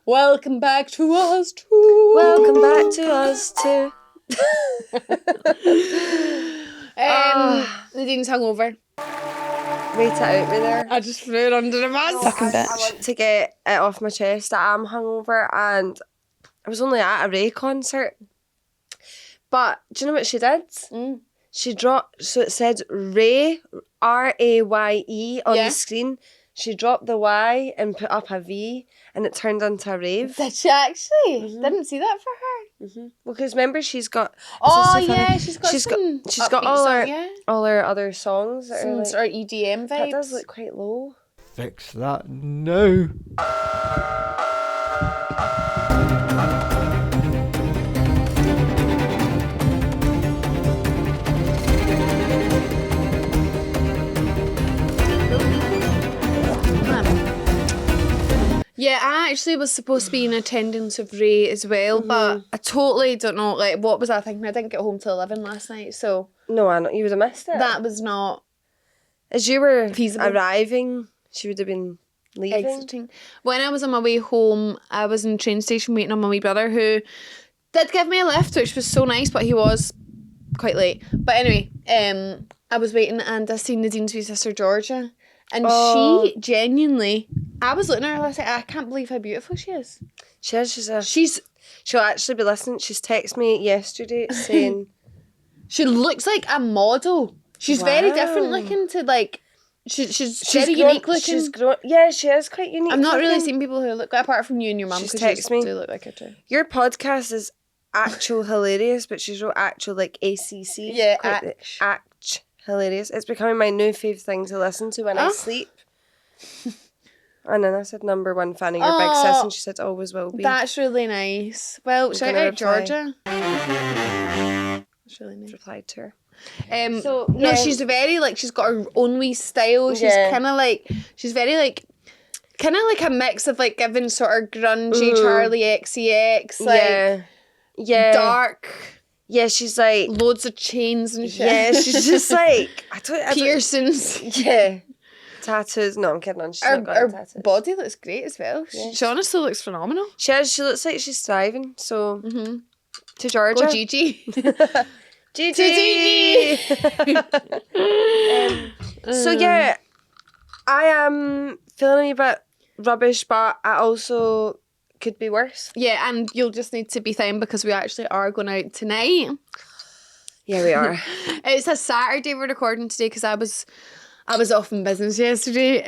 Welcome back to us too. Welcome back to us too. Nadine's hungover. Wait it out with there. I just flew it under the bus. Fucking bitch. I want to get it off my chest. I am hungover and I was only at a Ray concert. But do you know what she did? She dropped, so it said Ray, R-A-Y-E on the screen. She dropped the Y and put up a V and it turned into a rave. Did she actually? Didn't see that for her. Well, because remember she's got... Oh yeah, she's got all her other songs that are like... sort of EDM vibes. That does look quite low. Fix that now. Yeah, I actually was supposed to be in attendance of Ray as well, but I totally don't know, like, what was I thinking? I didn't get home till 11 last night, so... No, I know, you would have missed it. That was not As you were feasible. Arriving, she would have been leaving. Exiting. When I was on my way home, I was in the train station waiting on my wee brother, who did give me a lift, which was so nice, but he was quite late. But anyway, I was waiting and I seen Nadine's wee sister Georgia, and she genuinely... I was looking at her last night. I can't believe how beautiful she is. She is. She'll actually be listening. She's texted me yesterday saying... She looks like a model. She's very different looking to, like... She's very unique looking. She's grown. Yeah, she is quite unique. I've not looking. really seen people who look... Apart from you and your mum, She's because texted me. do look like her too. Your podcast is actual hilarious, but she's wrote actual like ACC. Yeah, act hilarious. It's becoming my new favourite thing to listen to when I sleep. And then I said, number one fan of your big sis, and she said, always will be. That's really nice. Well, shout out Georgia. That's really nice. Replied to her. No, she's very, like, she's got her own wee style. She's kind of like, she's very, like, kind of like a mix of, like, giving sort of grungy Charlie XCX, like, dark. Yeah, she's like... Loads of chains and shit. Yeah, she's just like... Piercings. Yeah. Tattoos. No, I'm kidding. She's not got tattoos. Her body looks great as well. Yeah. She honestly looks phenomenal. She looks like she's thriving. So, to Georgia. Go Gigi. Gigi! So, yeah, I am feeling a bit rubbish, but I also could be worse. Yeah, and you'll just need to be fine because we actually are going out tonight. Yeah, we are. It's a Saturday we're recording today because I was off in business yesterday.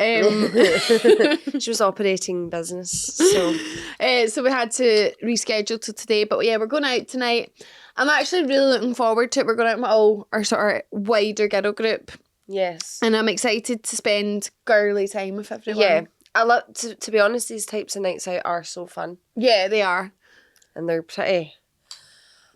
She was operating business, so so we had to reschedule to today. But yeah, we're going out tonight. I'm actually really looking forward to it. We're going out with all our sort of wider girl group. Yes. And I'm excited to spend girly time with everyone. Yeah. I love to be honest, these types of nights out are so fun. Yeah, they are. And they're pretty.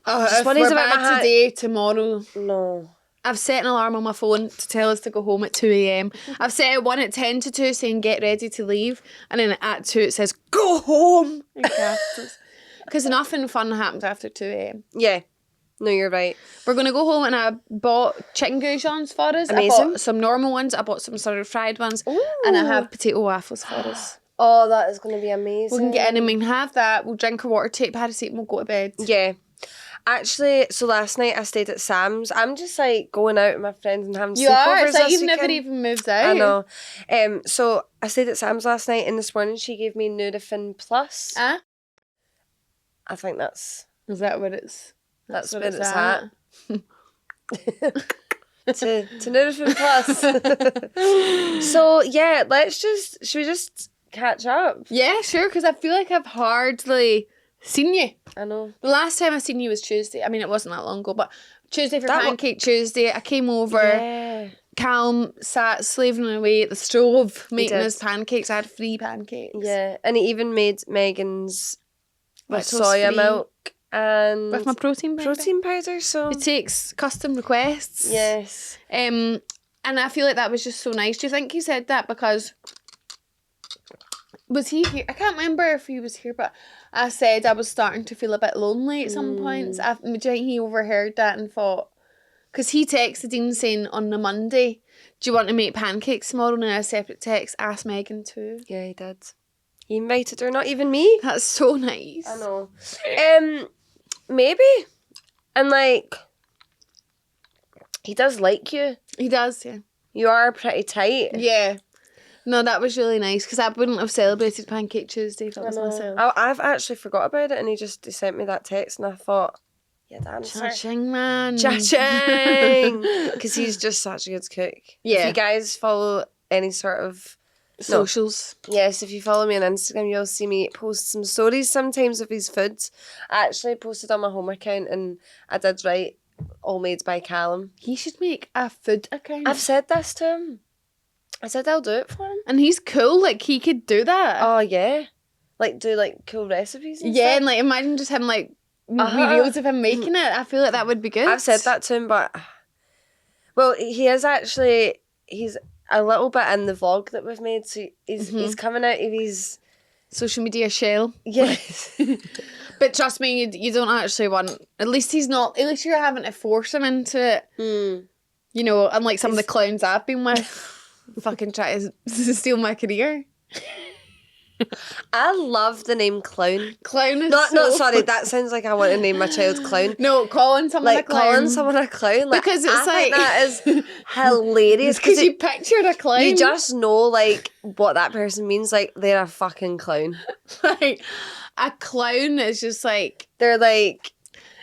If we're bad today, tomorrow. No. I've set an alarm on my phone to tell us to go home at 2 a.m. I've set one at 10 to 2 saying get ready to leave. And then at 2 it says go home. Because nothing fun happens after 2 a.m. Yeah. No, you're right. We're going to go home and I bought chicken goujons for us. Amazing. I bought some normal ones. I bought some sort of fried ones. Ooh. And I have potato waffles for us. Oh, that is going to be amazing. We can get in and we can have that. We'll drink our water, take paracetamol, we'll go to bed. Yeah. Actually, so last night I stayed at Sam's. I'm just like going out with my friends and having sleepovers. You are? It's like you've weekend. never even moved out. I know. So I stayed at Sam's last night and this morning she gave me Nurofen Plus. I think that's... Is that what it's... That's where it's at. to Nurofen Plus. So yeah, should we just catch up? Yeah, sure, because I feel like I've hardly seen you. I know. The last time I seen you was Tuesday. I mean, it wasn't that long ago, but Tuesday for Pancake Tuesday. I came over. Yeah. Calm sat slaving away at the stove making us pancakes. I had free pancakes. Yeah, and he even made Megan's with soya milk. And with my protein powder, so it takes custom requests. Yes. And I feel like that was just so nice. Do you think he said that because was he here? I can't remember if he was here, but I said I was starting to feel a bit lonely at some points. Do you think he overheard that and thought, because he texted Dean saying on the Monday, do you want to make pancakes tomorrow? And in a separate text, ask Megan too. Yeah, he did. He invited her, not even me. That's so nice. I know. Maybe. And like, he does like you. He does, yeah. You are pretty tight. Yeah. No, that was really nice because I wouldn't have celebrated Pancake Tuesday if it was myself. I've actually forgot about it, and he sent me that text, and I thought, yeah, answer. Cha-ching, man. Cha-ching! Because he's just such a good cook. Yeah. If you guys follow any sort of Socials. Yes, if you follow me on Instagram, you'll see me post some stories sometimes of his foods. I actually posted on my home account, and I did write all made by Callum. He should make a food account. I've said this to him. I said I'll do it for him. And he's cool. Like, he could do that. Oh, yeah. Like, do, like, cool recipes and yeah, stuff. and, like, imagine just him, like, videos of him making it. I feel like that would be good. I've said that to him, but... Well, he is actually... He's a little bit in the vlog that we've made, so he's coming out of his... Social media shell. Yes. But trust me, you don't actually want... At least he's not... At least you're having to force him into it. You know, unlike some of the clowns I've been with. Fucking try to steal my career. I love the name Clown. Clown is No, sorry, that sounds like I want to name my child Clown. No, calling someone Like, a clown. calling someone a clown. Like, Because it's I think like- that is hilarious. Because you pictured a clown. You just know, like, what that person means. Like, they're a fucking clown. like, a clown is just like... They're like...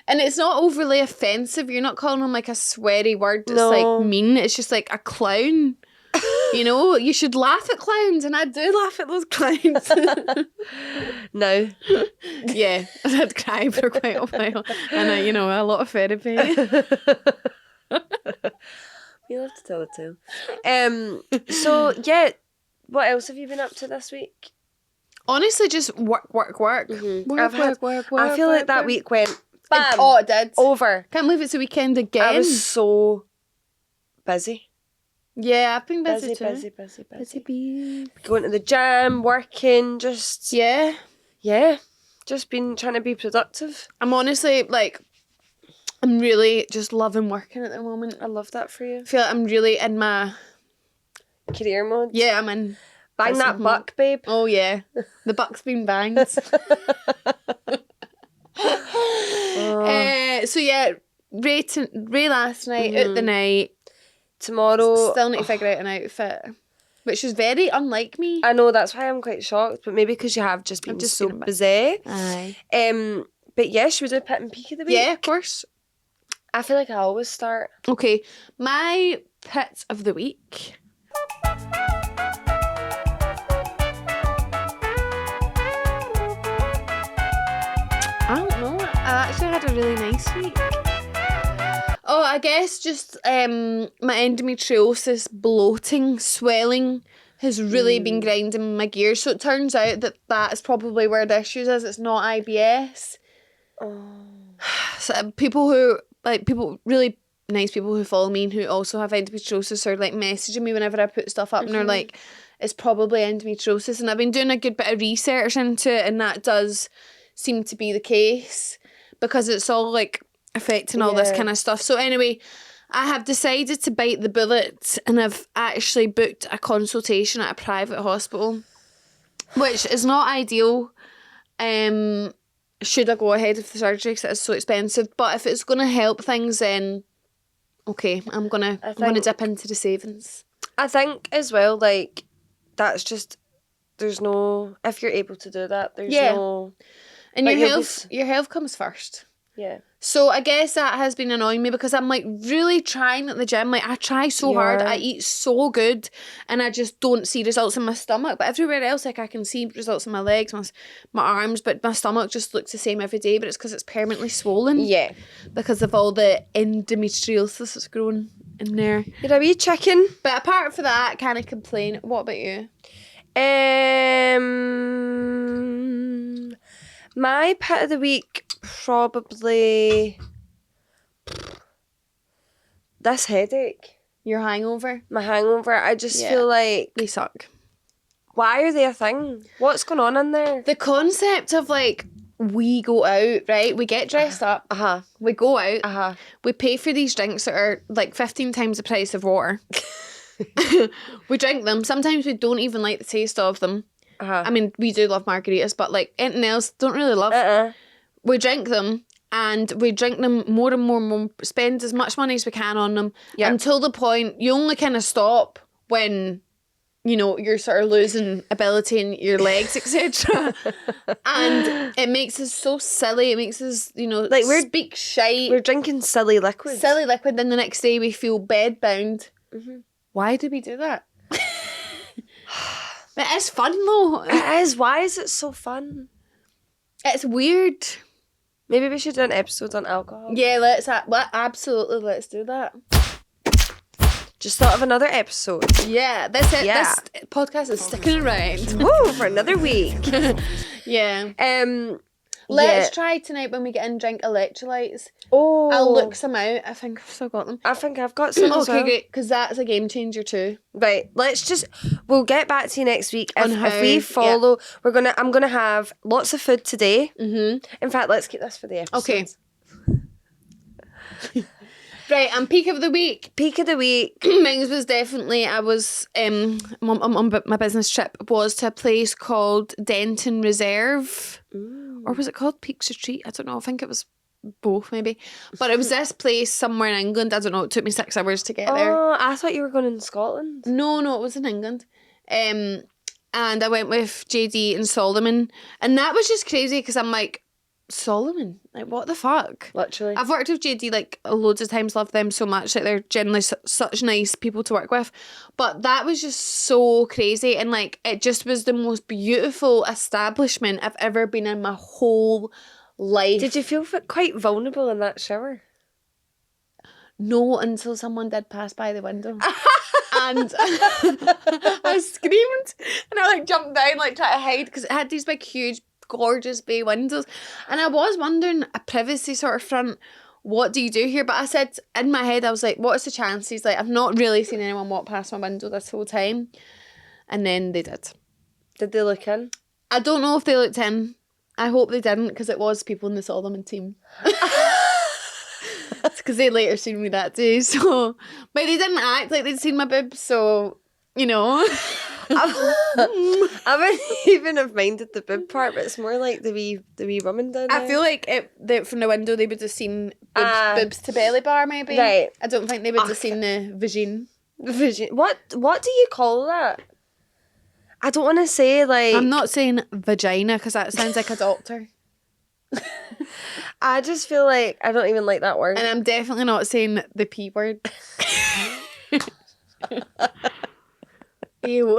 And it's not overly offensive. You're not calling them like a sweary word that's No. like mean. It's just like a clown. You know, you should laugh at clowns, and I do laugh at those clowns. No. Yeah, I did cry for quite a while, and you know, a lot of therapy. You love to tell the tale. So, yeah, what else have you been up to this week? Honestly, just work. Work, I've had- work. I feel like that week went bam, Oh, it did. over. Can't believe it's a weekend again. I was so busy. Yeah, I've been busy too. Busy. Bee. Going to the gym, working, just... Yeah. Yeah, just been trying to be productive. I'm honestly, like, I'm really just loving working at the moment. I love that for you. I feel like I'm really in my... Career mode. Yeah, I'm in... Bang that buck, babe. Oh, yeah. The buck's been banged. So, yeah, Ray last night, out the night. Tomorrow... Still need to figure out an outfit. Which is very unlike me. I know, that's why I'm quite shocked, but maybe because you have just been just so been a bit- busy. Aye. But yeah, should we do Pit and Peak of the week? Yeah, of course. I feel like I always start. Okay, my pit of the week. I don't know. I actually had a really nice week. Oh, I guess just my endometriosis, bloating, swelling has really been grinding my gears. So it turns out that is probably where the issue is. It's not IBS. So people really nice people who follow me and who also have endometriosis are like messaging me whenever I put stuff up and they're like, it's probably endometriosis. And I've been doing a good bit of research into it, and that does seem to be the case because it's all like affecting all this Yeah. kind of stuff. So anyway, I have decided to bite the bullet and I've actually booked a consultation at a private hospital, which is not ideal. Should I go ahead with the surgery because it's so expensive? But if it's going to help things, then okay, I'm gonna dip into the savings. I think as well, like, that's just, there's no, if you're able to do that, there's Yeah. no, And Like, your health comes first. yeah. So I guess that has been annoying me because I'm like really trying at the gym. Like I try so hard. Yeah. I eat so good and I just don't see results in my stomach. But everywhere else, like I can see results in my legs, my arms, but my stomach just looks the same every day. But it's because it's permanently swollen. Yeah. Because of all the endometriosis that's growing in there. You're a wee chicken. But apart from that, can't complain. What about you? My pit of the week, probably this headache, Your hangover? my hangover. I just Yeah. feel like, They suck. why are they a thing? What's going on in there? The concept of like, we go out, right? We get dressed up. Uh-huh. We go out. Uh-huh. We pay for these drinks that are like 15 times the price of water. We drink them. Sometimes we don't even like the taste of them. Uh-huh. I mean, we do love margaritas, but like anything else, don't really love. We drink them and we drink them more and more and more, spend as much money as we can on them until the point you only kind of stop when, you know, you're sort of losing ability in your legs, etc. And it makes us so silly. It makes us, you know, Like speak shite. We're drinking silly liquids. Silly liquid, then the next day we feel bedbound. Why do we do that? It is fun though. It is. Why is it so fun? It's weird. Maybe we should do an episode on alcohol. Yeah, absolutely, let's do that. Just thought of another episode. Yeah, that's it. Yeah. This podcast is sticking around. Woo, for another week. Yeah. Let's try tonight when we get in, drink electrolytes. Oh. I'll look some out. I think I've still got them. I think I've got some as well. Okay, great, because that's a game changer too. Right, we'll get back to you next week. If we how- follow, I'm gonna have lots of food today. In fact, let's keep this for the episode. Okay. Right, and peak of the week. Peak of the week. Mine was definitely, I was, on my business trip was to a place called Denton Reserve. Or was it called Peaks Retreat? I don't know. I think it was both maybe. But it was this place somewhere in England. I don't know. It took me 6 hours to get there. Oh, I thought you were going in Scotland. No, it was in England. And I went with JD and Solomon. And that was just crazy because I'm like, Solomon? Like, what the fuck? Literally. I've worked with JD like loads of times, love them so much. Like, they're generally such nice people to work with. But that was just so crazy. And like, it just was the most beautiful establishment I've ever been in my whole life. Did you feel quite vulnerable in that shower? No, until someone did pass by the window. And I screamed and I like jumped down, like trying to hide because it had these big, huge, gorgeous bay windows. And I was wondering, a privacy sort of front, what do you do here? But I said, in my head, I was like, what's the chances? Like, I've not really seen anyone walk past my window this whole time. And then they did. Did they look in? I don't know if they looked in. I hope they didn't, because it was people in the Solomon team. Because they later seen me that day, so... But they didn't act like they'd seen my boobs, so, you know... I wouldn't even have minded the boob part, but it's more like the wee woman down there. I feel like from the window they would have seen boobs to belly bar, maybe. Right. I don't think they would have seen the vagine. What do you call that? I don't want to say like... I'm not saying vagina, because that sounds like a doctor. I just feel like I don't even like that word. And I'm definitely not saying the P word. Ew.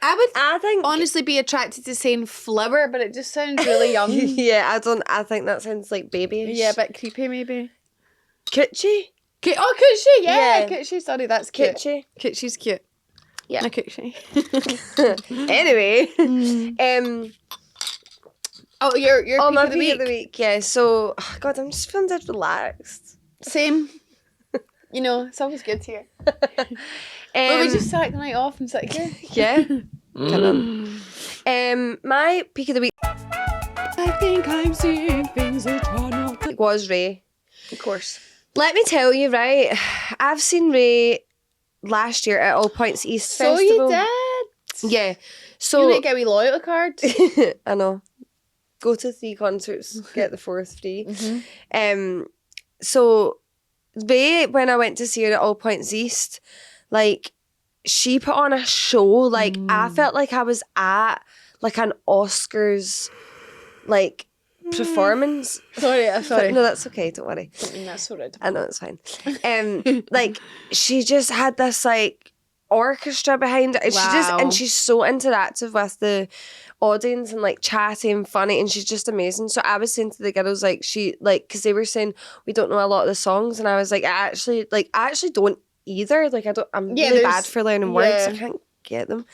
I think honestly be attracted to saying flower, but it just sounds really young. Yeah, I think that sounds like babyish. Yeah, a bit creepy maybe. Coochie? Coochie, yeah. Yeah. Coochie, sorry, that's cute. Coochie. Cootchie's cute. Yeah. A coochie. Anyway. Oh, your my peak peak of the week. Yeah, so God, I'm just feeling dead relaxed. Same. You know, it's always good here. But we just start the night off and it's like, yeah. Come on. My peak of the week I think I'm seeing things that are not. was Ray. Of course. Let me tell you, right? I've seen Ray last year at All Points East So Festival. you did? Yeah. So You need to get a wee loyalty card. I know. Go to 3 concerts, get the 4th free. So Ray, when I went to see her at All Points East, like, she put on a show. Like, I felt like I was at like an Oscars like performance. Sorry. No, that's okay, don't worry. I mean, that's so rude. I know, it's fine. Like, she just had this like orchestra behind it. Wow. She's so interactive with the audience and like chatty and funny, and she's just amazing. So I was saying to the girls, like, because they were saying we don't know a lot of the songs, and I was like, I actually don't either. Like, I'm really bad for learning words. I can't get them.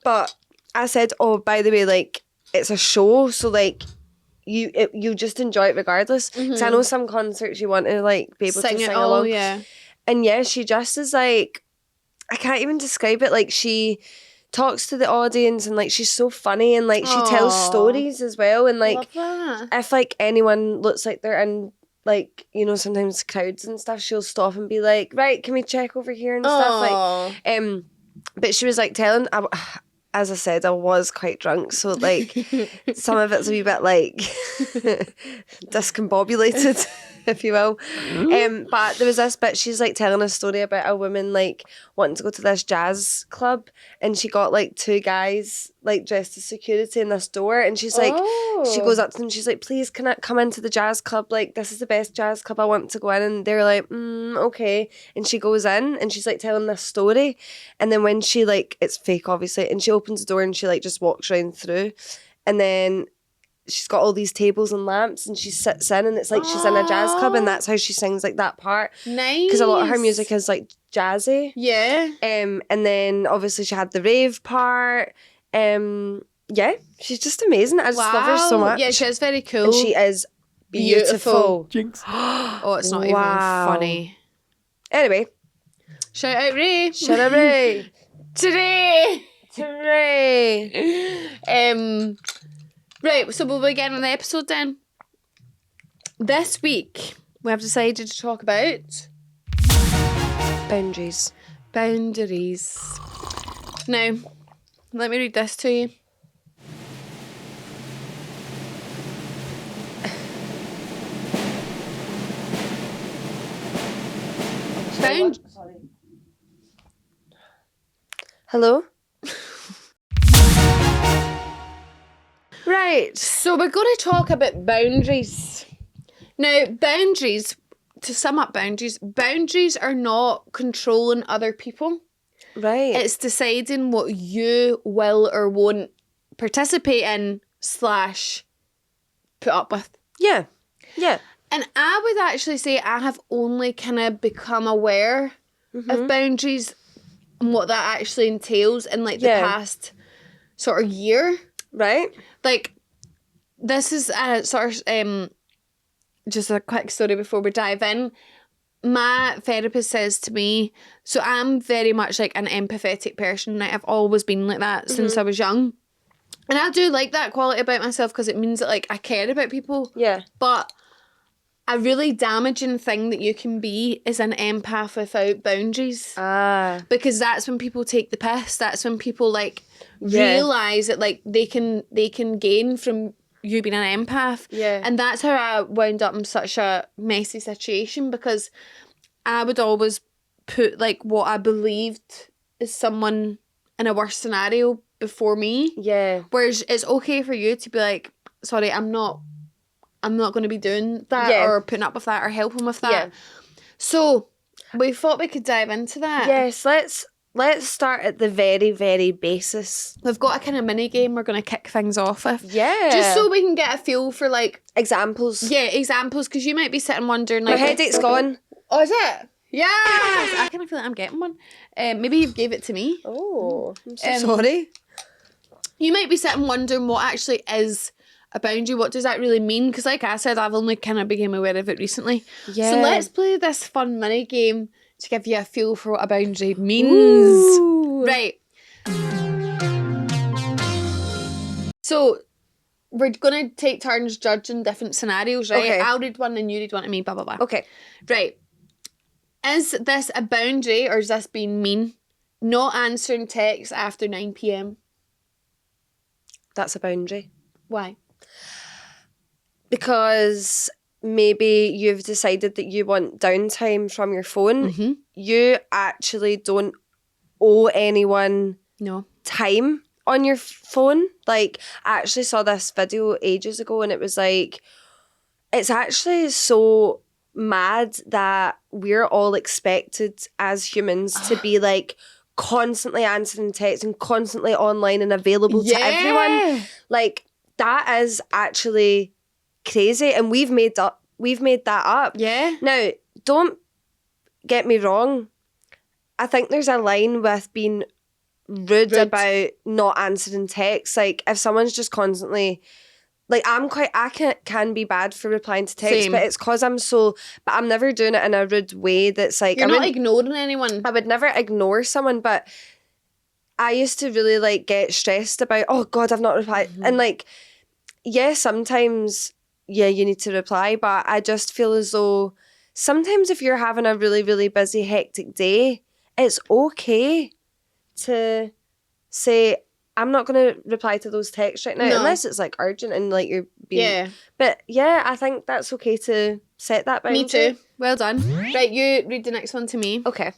But I said, oh, by the way, like, it's a show, so like you just enjoy it regardless. Because I know some concerts you want to like be able to sing along. Yeah. And yeah, she just is like, I can't even describe it. Like, she talks to the audience and like she's so funny, and like she tells stories as well. And like, love that. if like anyone looks like they're in like, you know, sometimes crowds and stuff, she'll stop and be like, right, can we check over here and stuff. Like, But she was like telling, as I said, I was quite drunk, so like some of it's a wee bit like discombobulated, if you will. But there was this bit, she's like telling a story about a woman like wanting to go to this jazz club, and she got like two guys like dressed as security in this door, and she's like, she goes up to them, she's like, please can I come into the jazz club, like this is the best jazz club, I want to go in. And they're like, okay. And she goes in and she's like telling this story, and then when she like, it's fake obviously, and she opens the door and she like just walks round through, and then she's got all these tables and lamps, and she sits in, and it's like she's in a jazz club, and that's how she sings like that part. Nice. Because a lot of her music is like jazzy. Yeah. And then obviously she had the rave part. Yeah, she's just amazing. I just love her so much. Yeah, she is very cool. And she is beautiful. Jinx. Oh, it's not even Wow. funny. Anyway, Shout out Ray. shout out Ray. Today. Hooray. Right, so we'll begin on the episode then. This week, we have decided to talk about Boundaries. boundaries. Now, let me read this to you. Hello? Right. So we're going to talk about boundaries. Now, boundaries, to sum up boundaries are not controlling other people. Right. It's deciding what you will or won't participate in / put up with. Yeah. Yeah. And I would actually say I have only kind of become aware of boundaries and what that actually entails in like the past sort of year. Right. Like, this is a sort of just a quick story before we dive in. My therapist says to me, so I'm very much like an empathetic person. Like, I've always been like that since I was young. And I do like that quality about myself because it means that like I care about people. Yeah. But a really damaging thing that you can be is an empath without boundaries. Because that's when people take the piss. That's when people like realise that like they can gain from you being an empath. Yeah. And that's how I wound up in such a messy situation, because I would always put like what I believed is someone in a worse scenario before me. Yeah. Whereas it's okay for you to be like, sorry, I'm not going to be doing that or putting up with that or helping with that. Yeah. So we thought we could dive into that. Yes, let's start at the very, very basis. We've got a kind of mini game we're going to kick things off with. Yeah. Just so we can get a feel for like... Examples. Yeah, examples, because you might be sitting wondering like... My headache's gone. Oh, is it? Yes! I kind of feel like I'm getting one. Maybe you gave it to me. Oh, I'm so sorry. You might be sitting wondering what actually is a boundary. What does that really mean? Because like I said, I've only kind of become aware of it recently. Yeah. So let's play this fun mini game to give you a feel for what a boundary means. Ooh. Right. So we're going to take turns judging different scenarios, right? Okay. I'll read one and you read one to me, blah, blah, blah. Okay. Right. Is this a boundary or is this being mean? Not answering texts after 9 p.m. That's a boundary. Why? Because maybe you've decided that you want downtime from your phone. You actually don't owe anyone No. time on your phone. Like, I actually saw this video ages ago, and it was like, it's actually so mad that we're all expected as humans to be like constantly answering texts and constantly online and available to everyone. Like, that is actually crazy, and we've made that up. Yeah. Now, don't get me wrong. I think there's a line with being rude about not answering texts. Like, if someone's just constantly, like, I can be bad for replying to texts, Same. but it's because but I'm never doing it in a rude way that's like, You're not ignoring anyone. I would never ignore someone, but I used to really like get stressed about, oh God, I've not replied. And like, yeah, sometimes, yeah, you need to reply, but I just feel as though sometimes if you're having a really, really busy, hectic day, it's okay to say, I'm not going to reply to those texts right now No. unless it's like urgent and like you're being... Yeah. But yeah, I think that's okay to set that boundary. Me too. Well done. Right, you read the next one to me. Okay.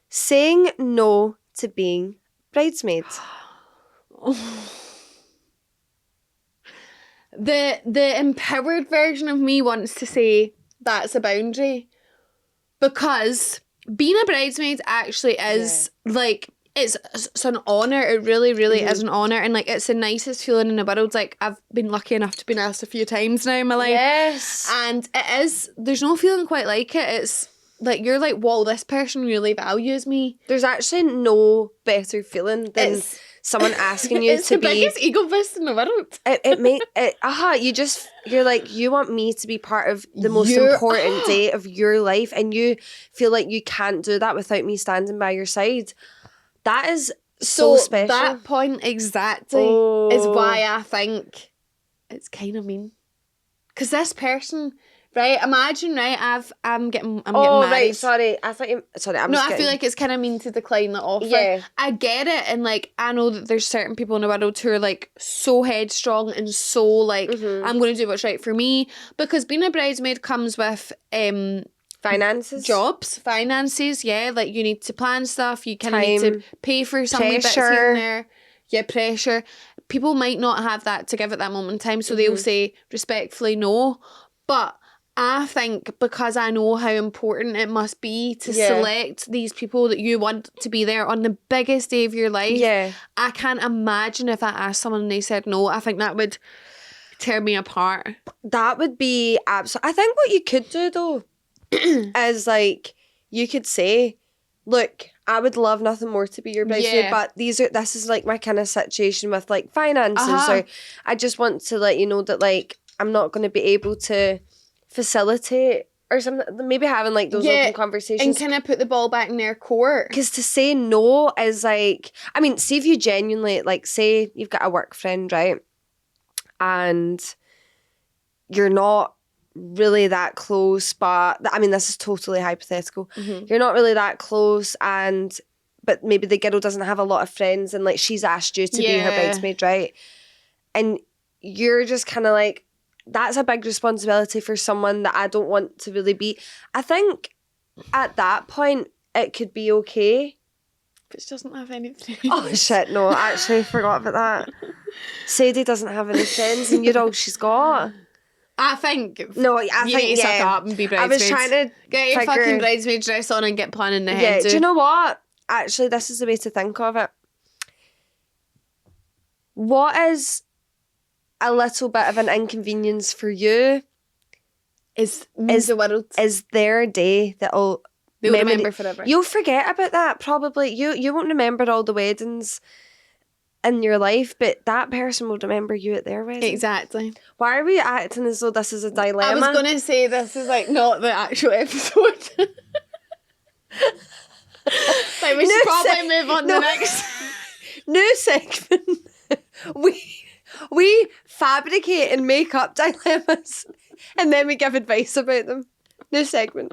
Saying no to being bridesmaid. The empowered version of me wants to say that's a boundary, because being a bridesmaid actually is like it's an honour. It really, really is an honour, and like it's the nicest feeling in the world. Like I've been lucky enough to be asked a few times now in my life, Yes. and it is. There's no feeling quite like it. It's like you're like, whoa, this person really values me. There's actually no better feeling than It's someone asking you it's to the be... biggest ego boost in the world. You're like, you want me to be part of the most You're- important day of your life, and you feel like you can't do that without me standing by your side. That is so special. That point exactly is why I think it's kind of mean. Because this person, right? Imagine, right? I'm getting married. Right. Sorry. I thought you. Sorry. I feel like it's kind of mean to decline the offer. Yeah. I get it, and like I know that there's certain people in the world who are like so headstrong and so like I'm going to do what's right for me, because being a bridesmaid comes with finances, yeah, like you need to plan stuff, you kind of need to pay for some wee bits here and there. Yeah, pressure. People might not have that to give at that moment in time, so they'll say respectfully no. But I think because I know how important it must be to select these people that you want to be there on the biggest day of your life, I can't imagine if I asked someone and they said no. I think that would tear me apart. That would be absolutely... I think what you could do though is like, you could say, look, I would love nothing more to be your bridesmaid, but this is like my kind of situation with like finances, or I just want to let you know that like I'm not going to be able to facilitate or something. Maybe having like those open conversations and kind of put the ball back in their court. Because to say no is like, I mean, see if you genuinely like, say you've got a work friend, right, and you're not really that close, but I mean, this is totally hypothetical. You're not really that close, but maybe the girl doesn't have a lot of friends, and like she's asked you to be her bridesmaid, right? And you're just kind of like, that's a big responsibility for someone that I don't want to really be. I think at that point it could be okay. But she doesn't have any friends. Oh shit, no, I actually forgot about that. Sadie doesn't have any friends, and you're all she's got. I think you need to suck up and be bridesmaids. I was trying to get your fucking bridesmaid dress on and get planning the head. Do you know what? Actually, this is the way to think of it. What is a little bit of an inconvenience for you is the world. Is their day that they'll remember forever. You'll forget about that probably. You won't remember all the weddings in your life, but that person will remember you at their wedding. Exactly. Why are we acting as though this is a dilemma? I was going to say this is like not the actual episode. Like we should probably move on to the next. New segment. We fabricate and make up dilemmas, and then we give advice about them. New segment.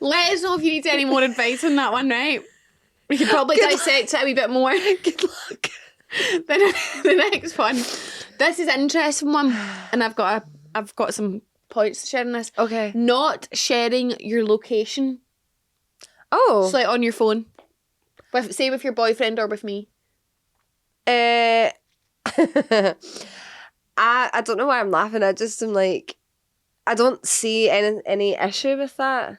Let us know if you need any more advice on that one, right? We could probably dissect it a wee bit more. Good luck. Then the next one. This is an interesting one, and I've got some points to share on this. Okay. Not sharing your location. Oh. So like on your phone. Say with your boyfriend or with me. I don't know why I'm laughing. I just am like, I don't see any issue with that.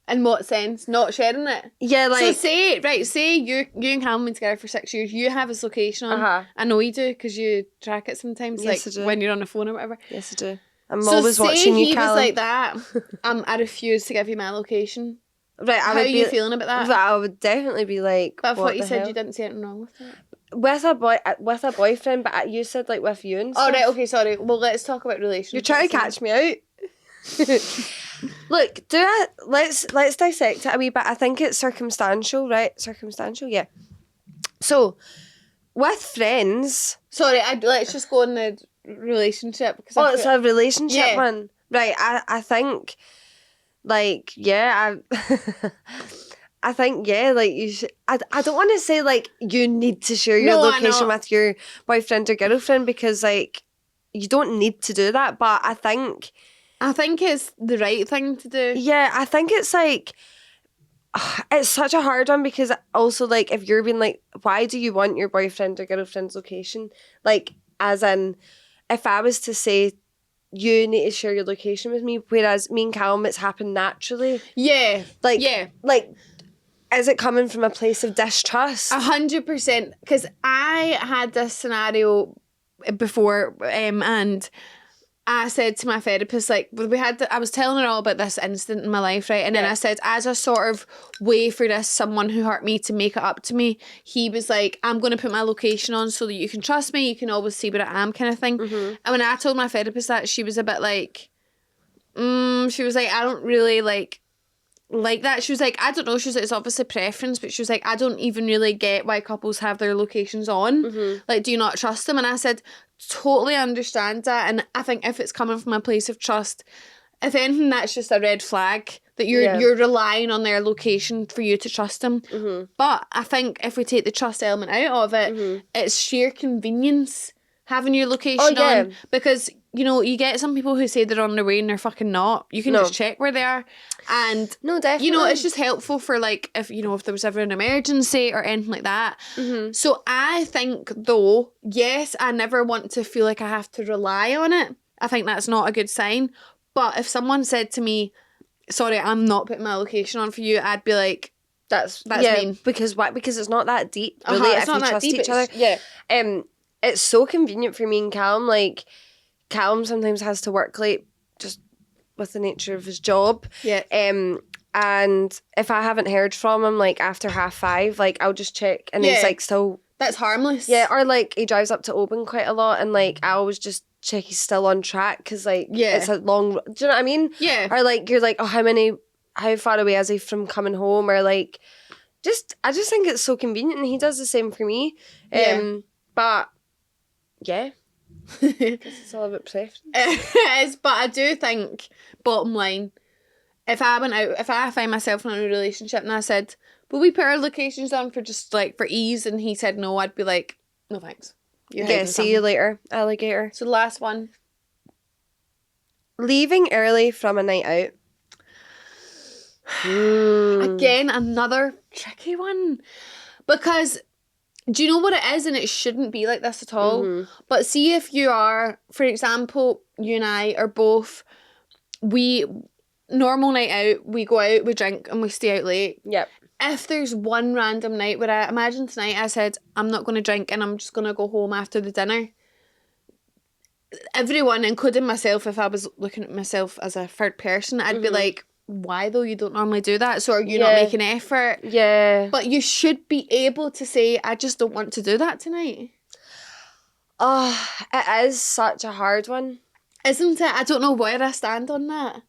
In what sense? Not sharing it? Yeah, like... So say you and Callum have been together for 6 years. You have his location on. I know you do, because you track it sometimes, yes, like I do. when you're on the phone or whatever. Yes, I do. I'm always watching you, Callum. So say he was like that, I refuse to give you my location. Right, How are you feeling about that? I would definitely be like, but I thought you said hell? you didn't see anything wrong with that. With a boyfriend, but you said like with you and stuff. Oh, right, okay, sorry. Well, let's talk about relationships. You're trying to catch me out. Look, let's dissect it a wee bit. I think it's circumstantial, right? Circumstantial, yeah. So, with friends... Sorry, let's just go on the relationship. It's a relationship one. Right, I think Like, yeah, I think, yeah, like, you should, I don't want to say, like, you need to share your No, I location know. with your boyfriend or girlfriend because, like, you don't need to do that. But I think, it's the right thing to do. yeah, I think it's, like, it's such a hard one because also, like, if you're being like, why do you want your boyfriend or girlfriend's location? Like, as in, if I was to say, you need to share your location with me, whereas me and Callum, it's happened naturally. Yeah. Like, Yeah. like, is it coming from a place of distrust? 100%. Because I had this scenario before, and I said to my therapist, like, I was telling her all about this incident in my life, right? And then Yeah. I said, as a sort of way for this someone who hurt me to make it up to me, he was like, I'm going to put my location on so that you can trust me, you can always see where I am, kind of thing. And when I told my therapist that, she was a bit like, she was like, I don't really like that. She was like, I don't know. She was like, it's obviously preference, but she was like, I don't even really get why couples have their locations on. Like, do you not trust them? And I said, totally understand that. And I think if it's coming from a place of trust, if anything, that's just a red flag that you're relying on their location for you to trust them. But I think if we take the trust element out of it, it's sheer convenience having your location on, because you know, you get some people who say they're on their way and they're fucking not. You can just check where they are. And No, definitely. you know, it's just helpful for, like, if you know, if there was ever an emergency or anything like that. So I think, though, yes, I never want to feel like I have to rely on it. I think that's not a good sign. But if someone said to me, sorry, I'm not putting my location on for you, I'd be like, that's mean. Because why? Because it's not that deep, really. It's if not you that trust deep, each other, it's so convenient for me and Callum. Like, Callum sometimes has to work late, just with the nature of his job. Yeah. And if I haven't heard from him, like, after 5:30, like, I'll just check, and he's like still. That's harmless. Yeah, or like he drives up to Oban quite a lot, and like I always just check he's still on track because like it's a long. Do you know what I mean? Yeah. Or like you're like, oh, how far away is he from coming home? Or like, I just think it's so convenient, and he does the same for me. But yeah, it's all about preference. It is, but I do think, bottom line, if I find myself in a relationship and I said, will we put our locations on for just like for ease, and he said no, I'd be like, no thanks. See you later, alligator. So the last one. Leaving early from a night out. Again, another tricky one. Because do you know what it is? And it shouldn't be like this at all. But see if you are, for example, you and I are both, normal night out, we go out, we drink, and we stay out late. Yep. If there's one random night where I imagine tonight I said, I'm not going to drink and I'm just going to go home after the dinner. Everyone, including myself, if I was looking at myself as a third person, I'd be like, why though? You don't normally do that. So are you not making effort? Yeah. But you should be able to say, I just don't want to do that tonight. Oh, it is such a hard one. Isn't it? I don't know where I stand on that.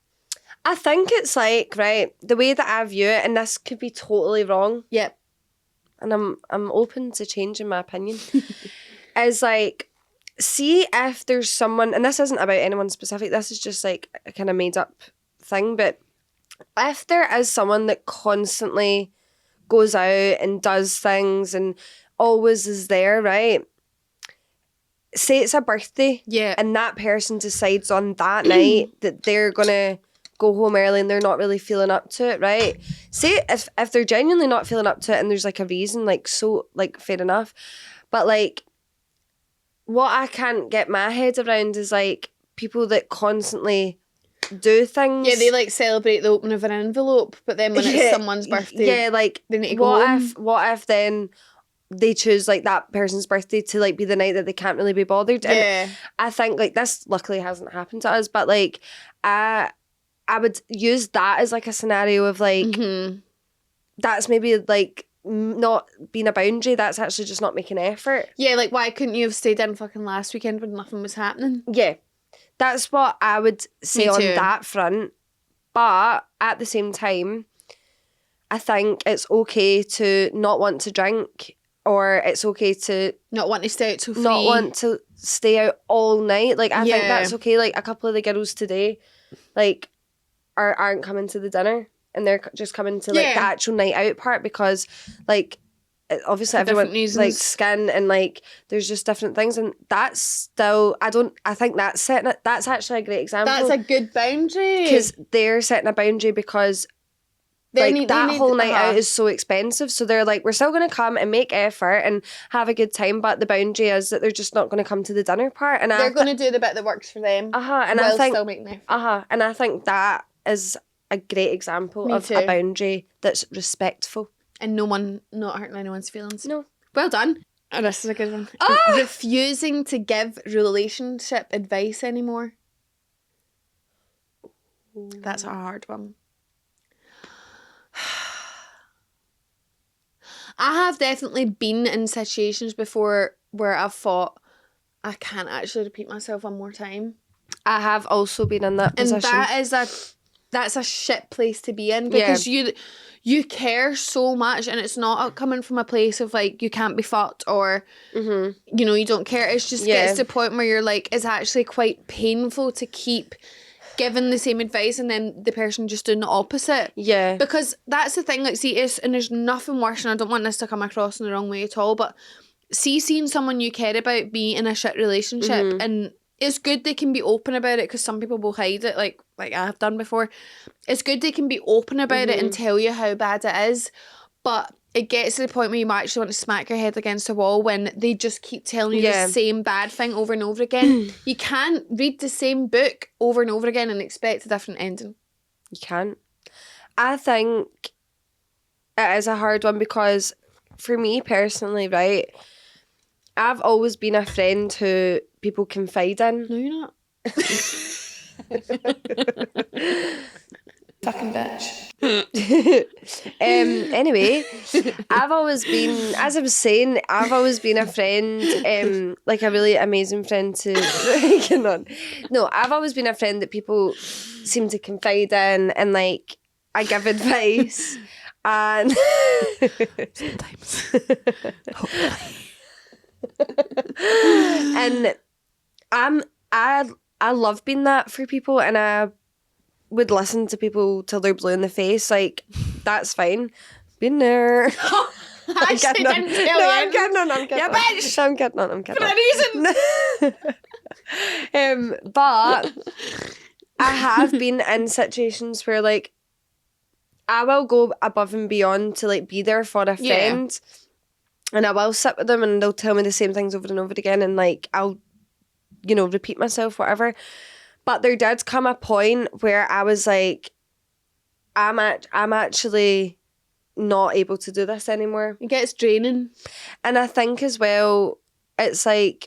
I think it's like, right, the way that I view it, and this could be totally wrong. Yep. And I'm open to changing my opinion. is like, see if there's someone, and this isn't about anyone specific, this is just like a kind of made up thing, but if there is someone that constantly goes out and does things and always is there, right? Say it's a birthday, and that person decides on that night that they're gonna go home early and they're not really feeling up to it, right? Say if they're genuinely not feeling up to it and there's like a reason, like, so, like, fair enough. But like, what I can't get my head around is like people that constantly do things. Yeah, they like celebrate the opening of an envelope, but then when it's someone's birthday, like, they need to go home. What if then they choose like that person's birthday to like be the night that they can't really be bothered? Yeah. And I think like this luckily hasn't happened to us, but like I would use that as like a scenario of like that's maybe like not being a boundary, that's actually just not making effort. Yeah, like why couldn't you have stayed in fucking last weekend when nothing was happening? Yeah. That's what I would say on too. that front. But at the same time, I think it's okay to not want to drink, or it's okay to not want to stay out till 3. not want to stay out all night. Like, I think Yeah. that's okay. Like, a couple of the girls today, like, aren't coming to the dinner and they're just coming to like Yeah. the actual night out part because like obviously For everyone different reasons. like skin and like there's just different things and that's still I think that's actually a great example. That's a good boundary. Because they're setting a boundary because that whole night out is so expensive. So they're like, we're still going to come and make effort and have a good time, but the boundary is that they're just not going to come to the dinner part. And they're going to do the bit that works for them. And while I think still making effort. and I think that is a great example Me of too. a boundary that's respectful. And no one not hurting anyone's feelings. No. Well done. Oh, this is a good one. Refusing to give relationship advice anymore. That's a hard one. I have definitely been in situations before where I've thought, I can't actually repeat myself one more time. I have also been in that position. And that's a shit place to be in because you care so much and it's not coming from a place of like you can't be fucked or you know you don't care. It's just gets to the point where you're like it's actually quite painful to keep giving the same advice and then the person just doing the opposite. Yeah. Because that's the thing, like see and there's nothing worse, and I don't want this to come across in the wrong way at all, but seeing someone you care about be in a shit relationship and it's good they can be open about it because some people will hide it like I have done before. It's good they can be open about it and tell you how bad it is, but it gets to the point where you might actually want to smack your head against the wall when they just keep telling you the same bad thing over and over again. You can't read the same book over and over again and expect a different ending. You can't. I think it is a hard one because for me personally, right, I've always been a friend who people confide in. No, you're not. Fucking bitch. Anyway, I've always been, as I was saying, I've always been a friend, like a really amazing friend to. No, I've always been a friend that people seem to confide in, and like I give advice, and Sometimes. and I love being that for people, and I would listen to people till they're blue in the face. Like, that's fine. Been there. I actually didn't tell you. I'm kidding on. Yeah, bitch. I'm kidding on. For a reason. But I have been in situations where, like, I will go above and beyond to, like, be there for a friend. And I will sit with them and they'll tell me the same things over and over again. And, like, I'll, you know, repeat myself, whatever. But there did come a point where I was like, I'm actually not able to do this anymore. It gets draining. And I think as well, it's like,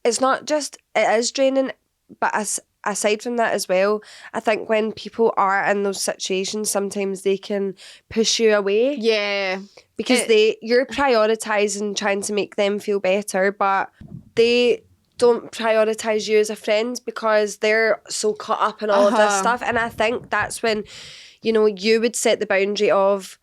it's not just, it is draining, but aside from that as well, I think when people are in those situations, sometimes they can push you away. Yeah. Because you're prioritising trying to make them feel better, but they don't prioritise you as a friend because they're so caught up in all of this stuff. And I think that's when, you know, you would set the boundary of,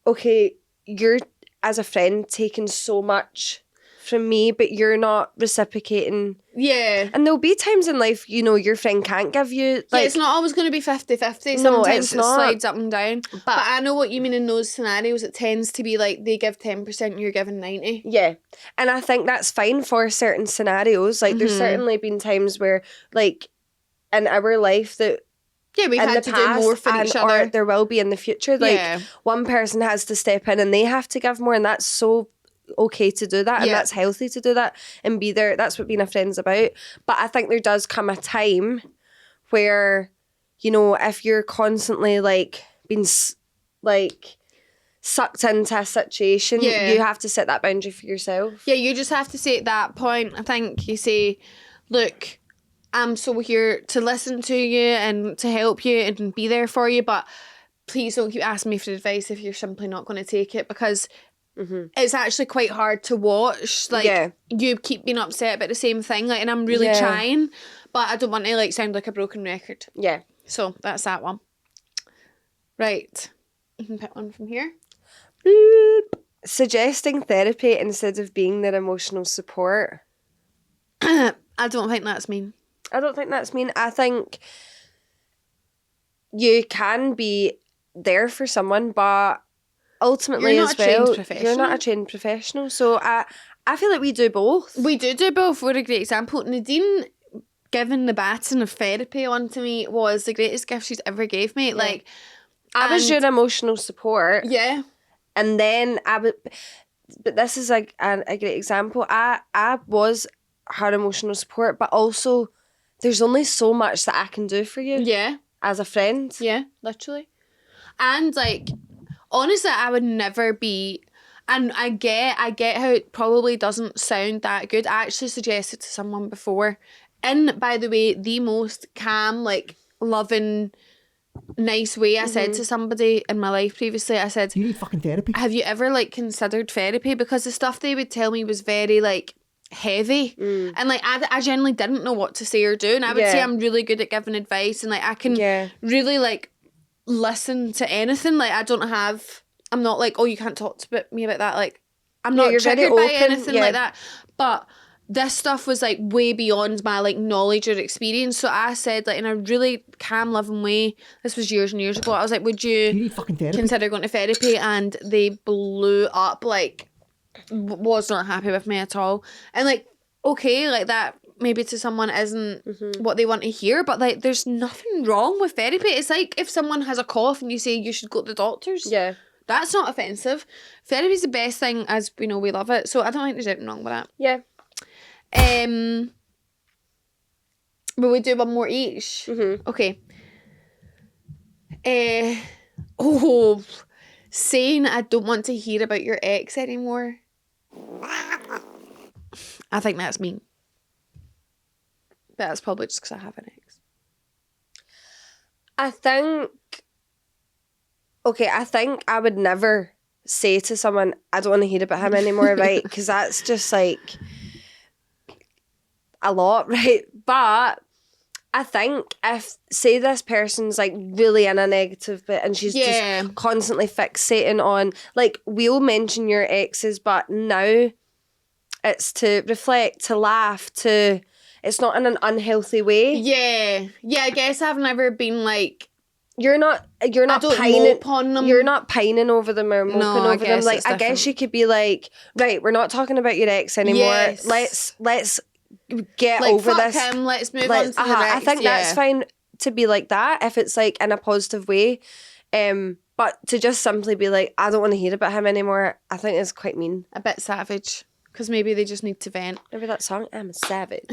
okay, you're, as a friend, taking so much from me, but you're not reciprocating. Yeah. And there'll be times in life, you know, your friend can't give you, like... Yeah, it's not always going to be 50-50. No, Sometimes it's it not. slides up and down. But I know what you mean in those scenarios. It tends to be like they give 10%, you're giving 90%. Yeah. And I think that's fine for certain scenarios. Like, there's certainly been times where, like, in our life that... Yeah, we've had to do more for each other. Or there will be in the future. Like, one person has to step in and they have to give more, and that's so okay to do that, and that's healthy to do that and be there. That's what being a friend's about. But I think there does come a time where, you know, if you're constantly like being like sucked into a situation, you have to set that boundary for yourself. Yeah, you just have to say at that point, I think you say, look, I'm so here to listen to you and to help you and be there for you, but please don't keep asking me for advice if you're simply not going to take it, because it's actually quite hard to watch. Like, you keep being upset about the same thing, like, and I'm really trying, but I don't want to like sound like a broken record. Yeah. So that's that one. Right. You can pick one from here. Suggesting therapy instead of being their emotional support. I don't think that's mean. I don't think that's mean. I think you can be there for someone, but ultimately You're not as a trained well, professional. you're not a trained professional. So I feel like we do both. We do both. We're a great example. Nadine giving the baton of therapy onto me was the greatest gift she's ever gave me. Like, I was and- your emotional support. yeah. And then but this is like a great example. I was her emotional support, but also there's only so much that I can do for you Yeah. as a friend. Yeah, literally. And like, honestly, I would never be. And I get how it probably doesn't sound that good. I actually suggested to someone before, and by the way, the most calm, like loving, nice way. I said to somebody in my life previously, I said, You need fucking therapy. have you ever like considered therapy? Because the stuff they would tell me was very like heavy, and like I generally didn't know what to say or do, and I would say Yeah. I'm really good at giving advice, and like I can Yeah. really like listen to anything. Like I'm not like, oh, you can't talk to me about that. Like I'm not you're very triggered by open, anything yeah. like that. But this stuff was like way beyond my like knowledge or experience. So I said, like, in a really calm, loving way, this was years and years ago, I was like, would You you need fucking therapy. consider going to therapy? And they blew up, like was not happy with me at all. And like, okay, like that maybe to someone isn't what they want to hear, but like there's nothing wrong with therapy. It's like if someone has a cough and you say you should go to the doctors. Yeah. That's not offensive. Therapy's the best thing, as we know, we love it. So I don't think there's anything wrong with that. Yeah. Will we do one more each? Okay. Saying I don't want to hear about your ex anymore. I think that's mean. But that's probably just because I have an ex. I think I would never say to someone, I don't want to hear about him anymore, right? Because that's just like a lot, right? But I think if, say this person's like really in a negative bit and she's just constantly fixating on, like, we'll mention your exes, but now it's to reflect, to laugh, it's not in an unhealthy way. Yeah. Yeah, I guess I've never been like, You're not I don't pining mope on them. You're not pining over them or moping No, I over them. guess Like, it's I guess different. you could be like, right, we're not talking about your ex anymore. Yes. Let's get like, over fuck this. him, let's move on to the next. I think that's fine to be like that if it's like in a positive way. But to just simply be like, I don't want to hear about him anymore, I think is quite mean. A bit savage. Because maybe they just need to vent. Remember that song? I'm a savage.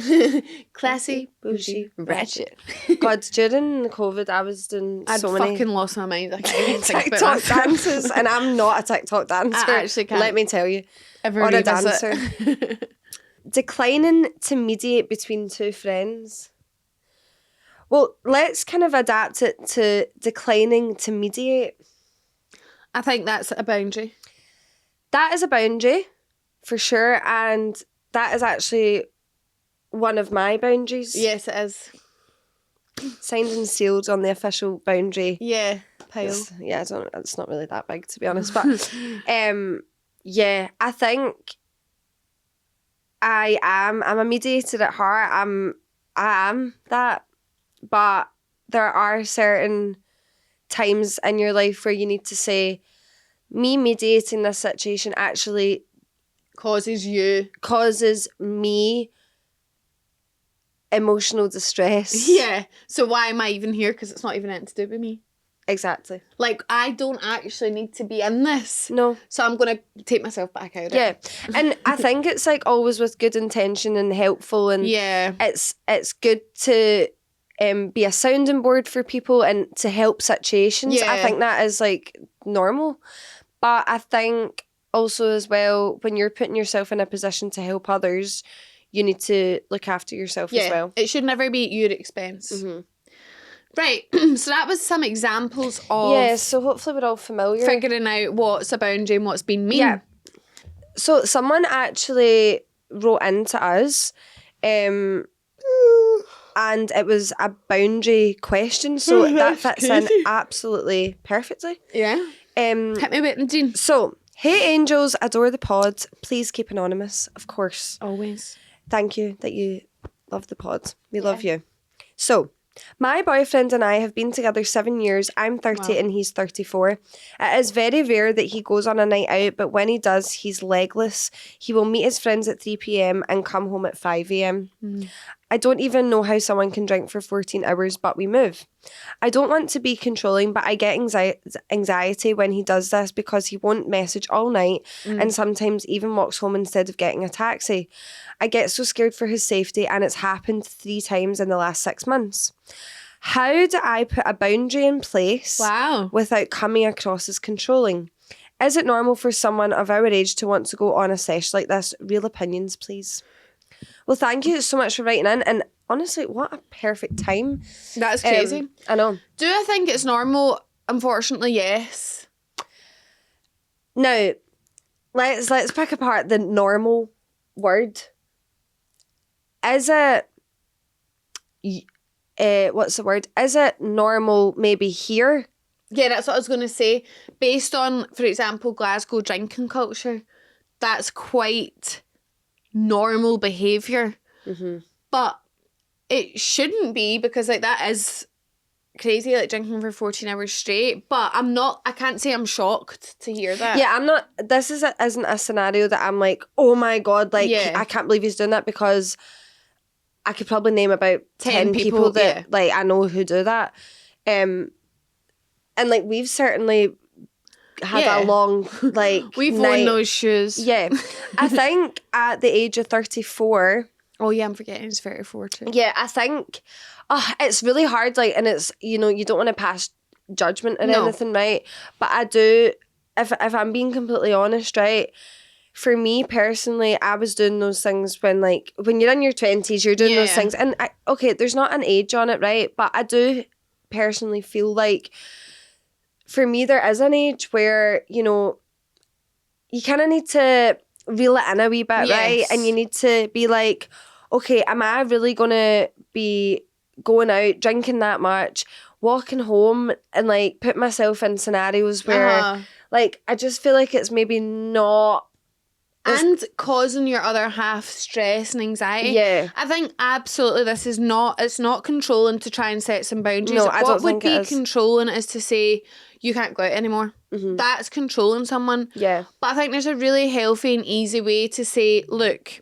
Classy, bougie, ratchet. God, during the COVID, I was doing I'd so many fucking lost my mind. I can't even think TikTok about that. dances, and I'm not a TikTok dancer. I actually can't. Let me tell you. Ever Or a revisit. dancer. Declining to mediate between two friends. Well, let's kind of adapt it to declining to mediate. I think that's a boundary. That is a boundary, for sure, and that is actually one of my boundaries. Yes, it is. Signed and sealed on the official boundary. Yeah, pile. It's not really that big, to be honest, but yeah, I think I'm a mediator at heart. I am that, but there are certain times in your life where you need to say, me mediating this situation actually Causes me emotional distress. Yeah. So why am I even here? Because it's not even anything to do with me. Exactly. Like, I don't actually need to be in this. No. So I'm going to take myself back out of Yeah. it. And I think it's like always with good intention and helpful, and Yeah. it's good to be a sounding board for people and to help situations. Yeah. I think that is like normal. But I think also as well, when you're putting yourself in a position to help others, you need to look after yourself as well. It should never be at your expense. Mm-hmm. Right. So that was some examples of Yeah, so hopefully we're all familiar. figuring out what's a boundary and what's been mean. Yeah. So someone actually wrote into us, and it was a boundary question, so that fits in absolutely perfectly. Yeah. Hit me with Nadine. So, hey angels, adore the pod. Please keep anonymous, of course. Always. Thank you that you love the pod. We love you. So, My boyfriend and I have been together 7 years. I'm 30 Wow. and he's 34. It is very rare that he goes on a night out, but when he does, he's legless. He will meet his friends at 3 p.m. and come home at 5 a.m. I don't even know how someone can drink for 14 hours, but we move. I don't want to be controlling, but I get anxiety when he does this because he won't message all night and sometimes even walks home instead of getting a taxi. I get so scared for his safety, and it's happened 3 times in the last 6 months. How do I put a boundary in place Wow. without coming across as controlling? Is it normal for someone of our age to want to go on a sesh like this? Real opinions, please. Well, thank you so much for writing in. And honestly, what a perfect time. That's crazy. I know. Do I think it's normal? Unfortunately, yes. Now, let's pick apart the normal word. Is it... what's the word? Is it normal maybe here? Yeah, that's what I was going to say. Based on, for example, Glasgow drinking culture, that's quite normal behaviour. But it shouldn't be, because like that is crazy, like drinking for 14 hours straight. But I can't say I'm shocked to hear that. Yeah, I'm not... This isn't a scenario that I'm like, oh my God, like, Yeah. I can't believe he's doing that, because I could probably name about 10 people people, that yeah. like I know who do that. And like we've certainly had Yeah. a long like We've night. worn those shoes. Yeah. I think at the age of 34, Oh yeah, I'm forgetting it's 34 too. yeah, I think it's really hard, like, and it's, you know, you don't want to pass judgment or No. anything, right? But I do, if I'm being completely honest, right, for me personally, I was doing those things when you're in your 20s, you're doing those Yeah. things. And okay, there's not an age on it, right? But I do personally feel like for me, there is an age where, you know, you kind of need to reel it in a wee bit, right? Yes. And you need to be like, okay, am I really going to be going out, drinking that much, walking home and like put myself in scenarios where like, I just feel like it's maybe not... And causing your other half stress and anxiety. Yeah. I think absolutely it's not controlling to try and set some boundaries. No, I don't what would think be it is. controlling is to say you can't go out anymore. That's controlling someone. Yeah. But I think there's a really healthy and easy way to say, look,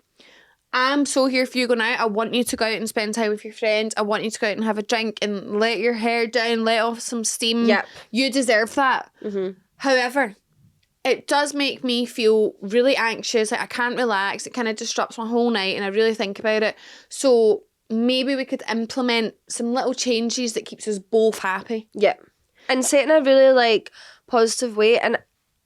I'm so here for you going out. I want you to go out and spend time with your friends. I want you to go out and have a drink and let your hair down, let off some steam. Yep. You deserve that. However, it does make me feel really anxious. Like I can't relax. It kind of disrupts my whole night and I really think about it. So maybe we could implement some little changes that keeps us both happy. Yeah. And set in a really like positive way. And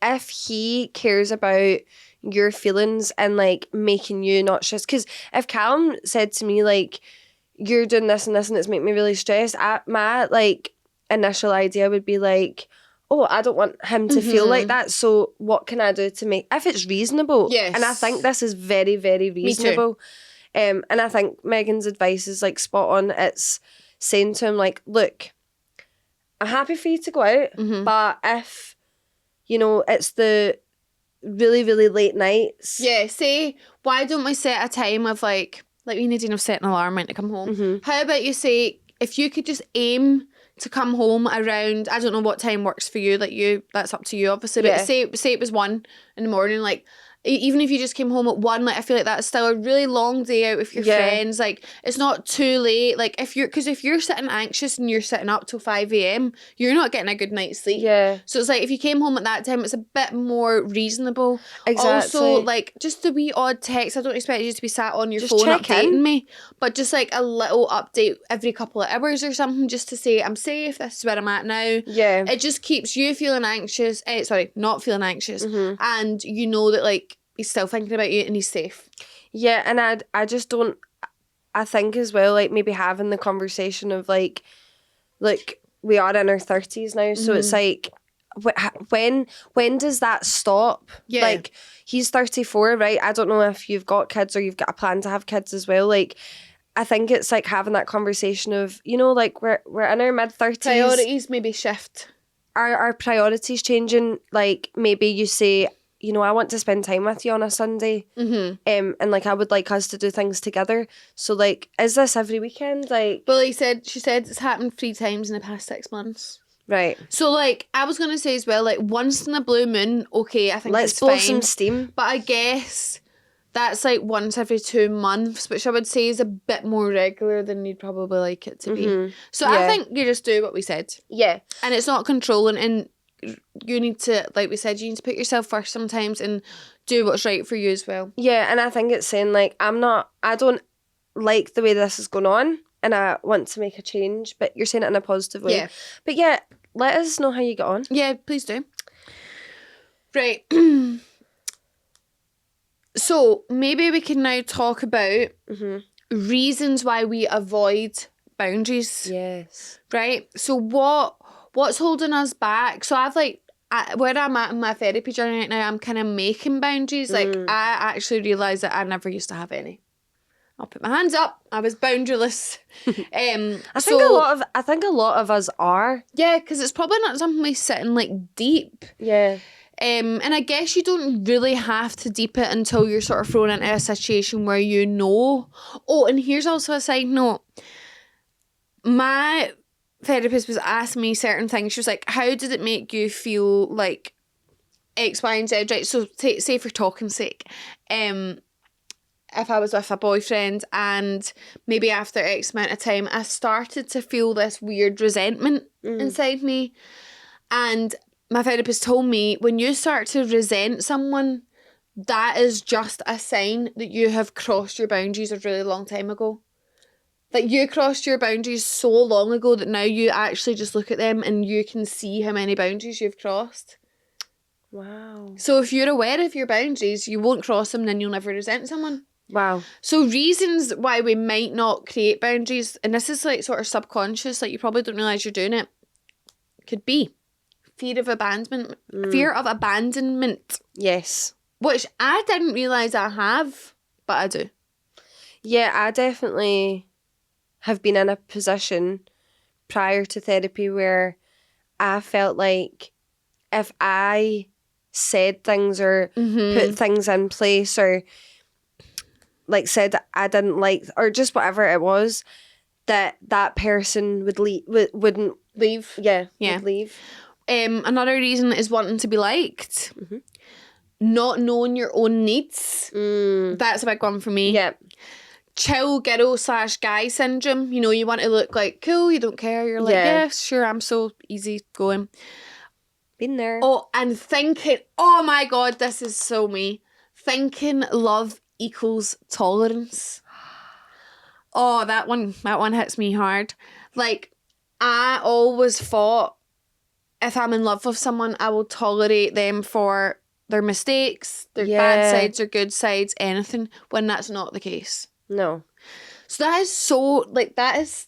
if he cares about your feelings and like making you not stressed, because if Callum said to me like, you're doing this and it's making me really stressed, my like initial idea would be like, oh, I don't want him to feel like that, so what can I do to make... If it's reasonable. Yes. And I think this is very, very reasonable. And I think Megan's advice is, like, spot on. It's saying to him, like, look, I'm happy for you to go out, but if, you know, it's the really, really late nights... Yeah, say, why don't we set a time of like we need to set an alarm when to come home. How about you say, if you could just aim to come home around, I don't know what time works for you, like that's up to you obviously, but Yeah. say it was 1 in the morning, like even if you just came home at 1, like I feel like that's still a really long day out with your Yeah. friends. Like it's not too late. Like if you're sitting anxious and you're sitting up till 5 a.m, you're not getting a good night's sleep. Yeah. So it's like if you came home at that time, it's a bit more reasonable. Exactly. Also, like just the wee odd text. I don't expect you to be sat on your Just phone check updating in. me, but just like a little update every couple of hours or something, just to say I'm safe. This is where I'm at now. Yeah. It just keeps you feeling anxious. Not feeling anxious, and you know that like he's still thinking about you and he's safe. Yeah, and I just don't... I think as well, like, maybe having the conversation of, like, look, we are in our 30s now, so it's like, when does that stop? Yeah. Like, he's 34, right? I don't know if you've got kids or you've got a plan to have kids as well. Like, I think it's, like, having that conversation of, you know, like, we're in our mid-30s. Priorities maybe shift. Our priorities changing. Like, maybe you say, you know, I want to spend time with you on a Sunday. And like, I would like us to do things together. So like, is this every weekend? Like, Well, she said it's happened 3 times in the past 6 months. right. So, like, I was going to say as well, like, once in a blue moon, okay, I think Let's it's blow fine. some steam. But I guess that's like once every 2 months, which I would say is a bit more regular than you'd probably like it to be. So I Yeah. think you just do what we said. Yeah. And it's not controlling, and you need to, like we said, you need to put yourself first sometimes and do what's right for you as well. Yeah, and I think it's saying like, I don't like the way this is going on and I want to make a change, but you're saying it in a positive way. Yeah. But yeah, let us know how you get on. Yeah, please do. Right. So maybe we can now talk about reasons why we avoid boundaries. Yes. Right? So what's holding us back? So I've like, where I'm at in my therapy journey right now, I'm kind of making boundaries. Like, I actually realised that I never used to have any. I'll put my hands up. I was boundaryless. I think a lot of us are. Yeah, because it's probably not something we sit in like deep. Yeah. And I guess you don't really have to deep it until you're sort of thrown into a situation where you know. Oh, and here's also a side note. My therapist was asking me certain things. She was like, how did it make you feel like X, Y, and Z, right? So say for talking's sake, if I was with a boyfriend and maybe after X amount of time, I started to feel this weird resentment inside me. And my therapist told me, when you start to resent someone, that is just a sign that you have crossed your boundaries a really long time ago. Like, you crossed your boundaries so long ago that now you actually just look at them and you can see how many boundaries you've crossed. Wow. So if you're aware of your boundaries, you won't cross them, then you'll never resent someone. Wow. So reasons why we might not create boundaries, and this is like sort of subconscious, like you probably don't realise you're doing it, could be fear of abandonment. Fear of abandonment. Yes. Which I didn't realise I have, but I do. Yeah, I definitely have been in a position prior to therapy where I felt like if I said things or put things in place or like said that I didn't like or just whatever it was, that person would wouldn't Leave. yeah Yeah. would leave. Another reason is wanting to be liked. Not knowing your own needs. That's a big one for me. Yeah. Chill girl / guy syndrome. You know, you want to look like cool, you don't care. You're like, Yeah. yeah, sure, I'm so easy going. Been there. Oh, and thinking, oh my God, this is so me. Thinking love equals tolerance. Oh, that one hits me hard. Like, I always thought if I'm in love with someone, I will tolerate them for their mistakes, their bad sides or good sides, anything, when that's not the case. No. So that is so, like, that is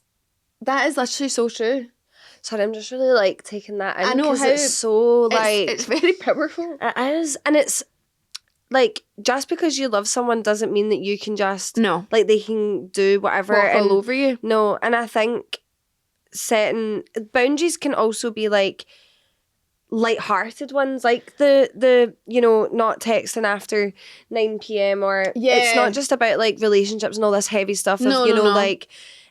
literally so true. Sorry, I'm just really like taking that in. I know 'cause how it's so like it's very powerful. it is, and it's like just because you love someone doesn't mean that you can just No. like they can do whatever Walk and all over you. No, and I think setting boundaries can also be like light-hearted ones, like the you know, not texting after 9 p.m. or it's not just about like relationships and all this heavy stuff of No, you know no. like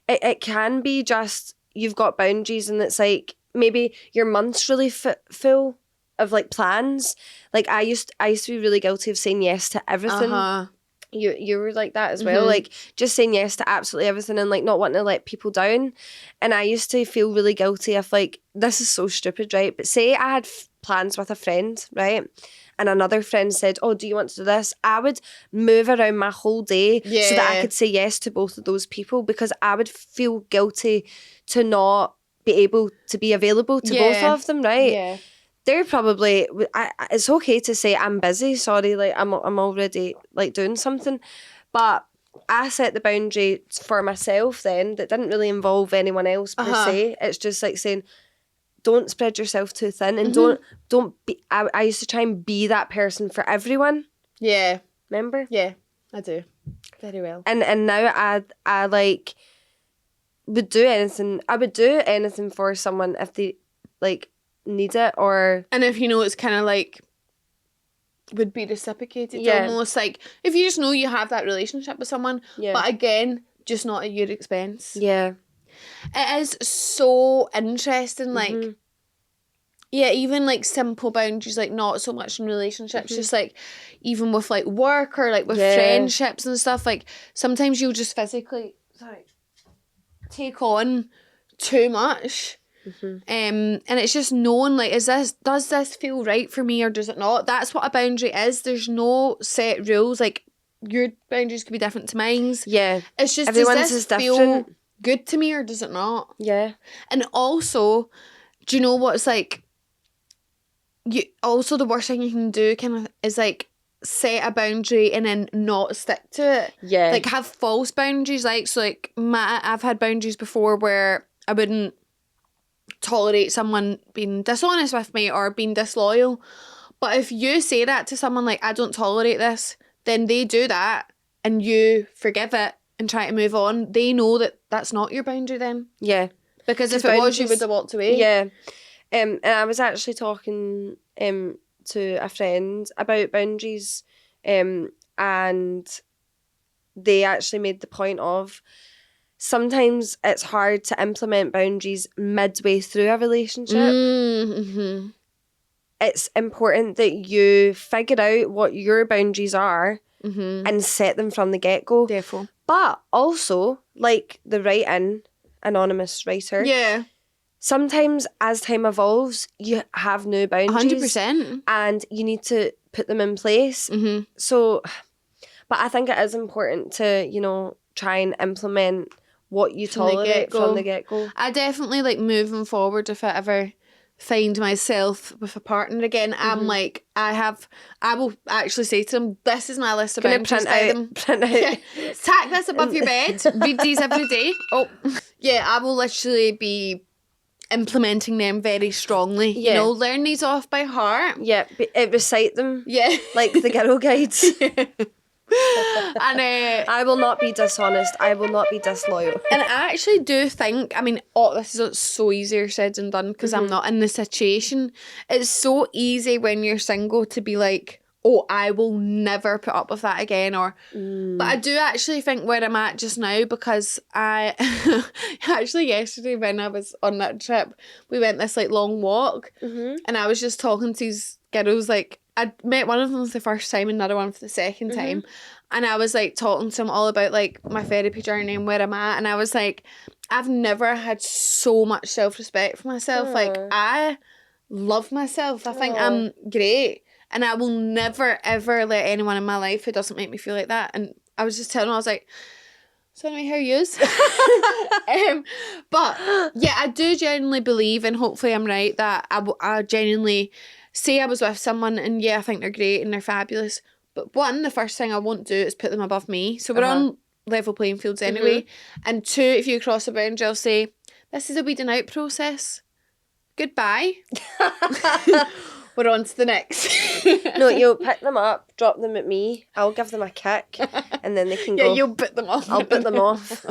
it can be just you've got boundaries and it's like maybe your month's really full of like plans. Like I used to be really guilty of saying yes to everything. You were like that as well, like just saying yes to absolutely everything and like not wanting to let people down. And I used to feel really guilty if like, this is so stupid, right? But say I had plans with a friend, right? And another friend said, oh, do you want to do this? I would move around my whole day so that I could say yes to both of those people because I would feel guilty to not be able to be available to both of them, right? Yeah. They're probably, it's okay to say I'm busy, sorry, like I'm already like doing something. But I set the boundary for myself then that didn't really involve anyone else per se. It's just like saying, don't spread yourself too thin and don't be, I used to try and be that person for everyone. Yeah. Remember? Yeah, I do. Very well. And now I like would do anything. I would do anything for someone if they like need it or And if you know it's kind of like would be reciprocated. Yeah. Almost like if you just know you have that relationship with someone, Yeah. but again, just not at your expense. Yeah. It is so interesting, like, Mm-hmm. yeah, even like simple boundaries, like not so much in relationships, just like even with like work or like with Yeah. friendships and stuff, like sometimes you'll just physically take on too much. And it's just knowing, like, does this feel right for me or does it not? That's what a boundary is. There's no set rules. Like, your boundaries could be different to mine's. Yeah. It's just, Everyone's does is this feel different. good to me or does it not? Yeah. And also, do you know what's like, the worst thing you can do kind of is like set a boundary and then not stick to it. Yeah. Like have false boundaries. Like, so like I've had boundaries before where I wouldn't tolerate someone being dishonest with me or being disloyal. But if you say that to someone, like, I don't tolerate this, then they do that and you forgive it and try to move on. They know that that's not your boundary then. Yeah. Because if it was, you would have walked away. Yeah. And I was actually talking to a friend about boundaries, and they actually made the point of sometimes it's hard to implement boundaries midway through a relationship. Mm-hmm. It's important that you figure out what your boundaries are and set them from the get-go. Therefore. But also, like the write-in anonymous writer, Yeah. sometimes as time evolves, you have new boundaries. 100%. And you need to put them in place. Mm-hmm. So, but I think it is important to, you know, try and implement what you From the tolerate get-go. from the get-go. I definitely, like, moving forward, if I ever find myself with a partner again, I'm like, I will actually say to them, this is my list of Gonna boundaries. print out. Yeah. Tack this above your bed. Read these every day. Oh, yeah, I will literally be implementing them very strongly. Yeah. You know, learn these off by heart. Yeah, recite them Yeah. like the girl guides. And I will not be dishonest. I will not be disloyal. And I actually do think, I mean, this is so easier said than done because I'm not in the situation. It's so easy when you're single to be like, oh, I will never put up with that again. Or, but I do actually think where I'm at just now, because I actually yesterday when I was on that trip, we went this like long walk and I was just talking to these girls, like, I met one of them for the first time and another one for the second time. And I was like talking to them all about like my therapy journey and where I'm at. And I was like, I've never had so much self-respect for myself. Like, I love myself. I think I'm great. And I will never, ever let anyone in my life who doesn't make me feel like that. And I was just telling them, I was like, so anyway, how are yous? But yeah, I do genuinely believe, and hopefully I'm right, that I genuinely say I was with someone and yeah, I think they're great and they're fabulous. But one, the first thing I won't do is put them above me. So we're on level playing fields anyway. And two, if you cross a boundary, I'll say, this is a weeding out process. Goodbye. We're on to the next. No, you'll pick them up, drop them at me. I'll give them a kick, and then they can go. Yeah, you'll bit them off. I'll bit them off.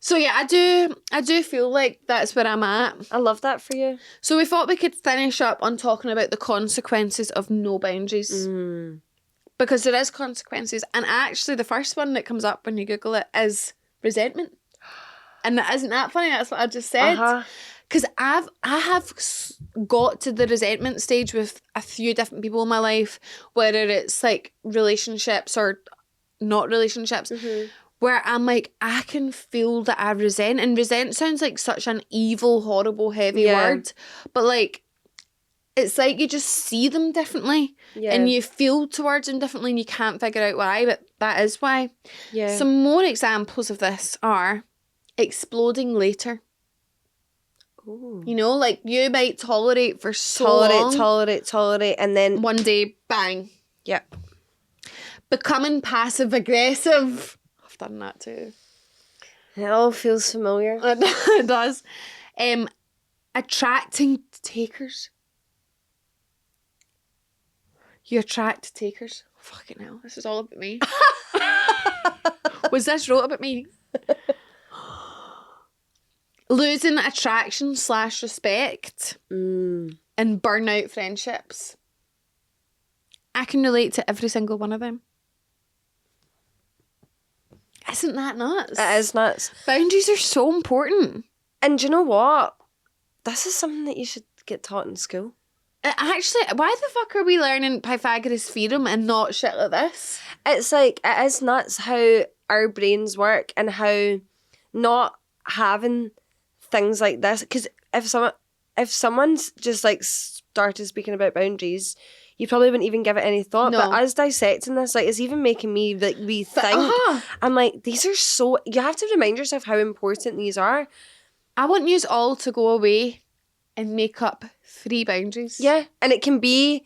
So yeah, I do feel like that's where I'm at. I love that for you. So we thought we could finish up on talking about the consequences of no boundaries. Because there is consequences. And actually the first one that comes up when you Google it is resentment. And isn't that funny? That's what I just said. Because I have got to the resentment stage with a few different people in my life, whether it's like relationships or not relationships, where I'm like, I can feel that I resent. And resent sounds like such an evil, horrible, heavy word. But like, it's like you just see them differently and you feel towards them differently and you can't figure out why, but that is why. Yeah. Some more examples of this are exploding later. Ooh. You know, like you might tolerate for so long. Tolerate, and then One day, bang. Yep. Becoming passive aggressive. I've done that too. It all feels familiar. It does. Attracting takers. You attract takers. Fucking hell, this is all about me. Was this wrote about me? Losing attraction / respect and burnout friendships. I can relate to every single one of them. Isn't that nuts? It is nuts. Boundaries are so important. And do you know what? This is something that you should get taught in school. Actually, why the fuck are we learning Pythagoras' theorem and not shit like this? It's like, it is nuts how our brains work and how not having things like this, because if someone's just like started speaking about boundaries, you probably wouldn't even give it any thought. No. But us dissecting this, like, it's even making me like rethink. I'm like, these are so, you have to remind yourself how important these are. I want you all to go away and make up 3 boundaries. Yeah, and it can be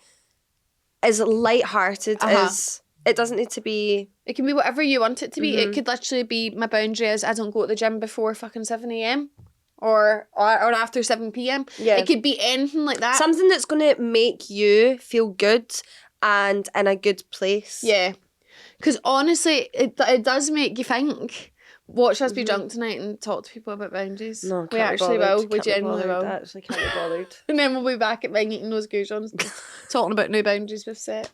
as light-hearted as, it doesn't need to be. It can be whatever you want it to be. It could literally be, my boundary is I don't go to the gym before fucking 7 a.m. or after 7 p.m. Yeah. It could be anything like that. Something that's going to make you feel good and in a good place. Yeah. Because honestly, it does make you think. Watch us be drunk tonight and talk to people about boundaries. No, we can't be actually bothered. will. We Can't be genuinely bothered. will. Actually can't be bothered. And then we'll be back at mine eating those goujons, talking about new boundaries we've set.